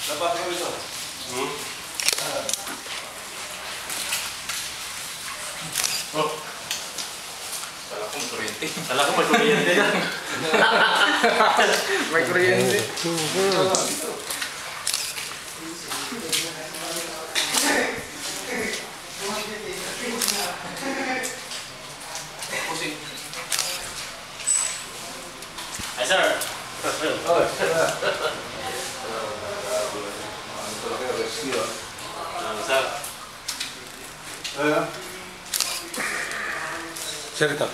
Dapat ko ito. Oh. Kala ko may kuryente. Kala ko may kuryente yan. May kuryente. Hi, sir. Cerita.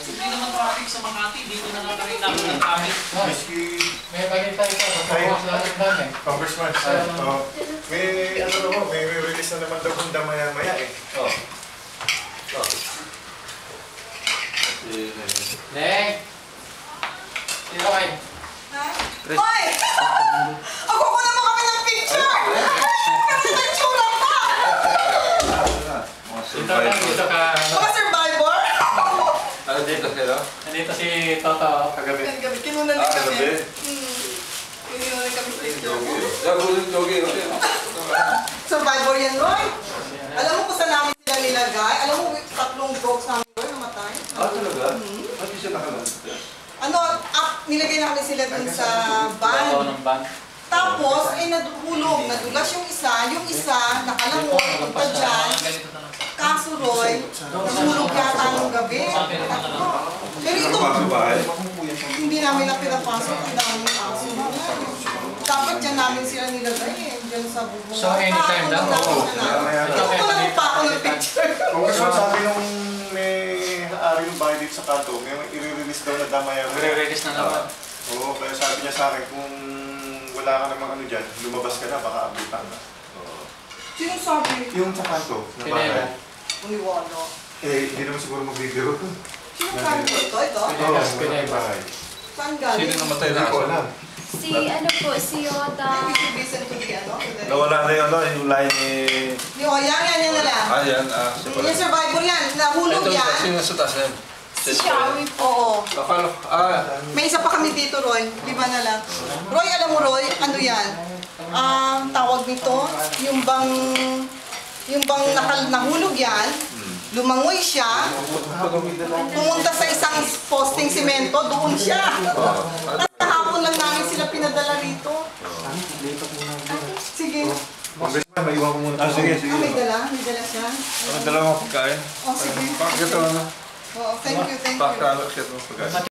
Hindi naman traffic sa Makati, dito na lang rin namin ng traffic. May pagkita ito, pagkakas natin namin. Congressman, may ano naman, may release na naman daw kung damaya-maya eh. Oh. Neng! Dito kayo. Hoy! Ako ko naman kami ng picture! Kasi nagtsura pa! Dito ka. Mga survivor? Ano dito sila? Nandito si Toto kagabi. Kinunan din kami. Kinunan kami sa picture. Survivor yan, Roy. Alam mo kung saan namin sila nilagay? Alam mo, tatlong dogs namin, Roy, namatay. Ah, talaga? Ba't di siya nakalang? Nilagay namin sila dun sa Bato van. ng van. Tapos, naduhulog. Nadulas yung isa nakalangon, punta dyan. Kaso, Roy, nahulog yata ng gabi. Pero ito, hindi namin na pinapasok. Ang daming aso na. Dapat dyan namin sila nilagay eh. Dyan sa bubong. So, anytime lang? Ito ko lang pa ako ng picture. Congressman, sabi nung may ari ng bahay dito sa kanto, may i-release daw na damaya. Re-release na naman. Oo, kaya sabi niya sa akin, kung wala ka namang ano dyan, lumabas ka na, baka abutan na. Sino sabi? Yung sa kanto, na bahay. Uniwano. Eh, hindi naman siguro magbibiro. Sino sabi ko? Ito? Yung bahay. Saan galing? Sino namatay na? Hindi ko alam. Si ano po, si Yoda. Ibig to be ano? Nawala na yun, yung line ni... Yan na lang. Ah, yan. Siya pala. Yung survivor yan. Nahulog yan. Sino sa taas yan? Si Shawi po. Oo. Akala, May isa pa kami dito, Roy. 5 na lang. Roy, alam mo, Roy, ano yan? Tawag nito, yung bang nahulog yan, lumangoy siya, pumunta sa isang posting simento, doon siya. At kahapon lang namin sila pinadala rito. Sige. Congressman, maiwan ko muna. Sige. May dala siya. dalawang pagkain. Oh, sige. Bakit ito ano? Oh, thank you. Pakalo siya itong pagkain.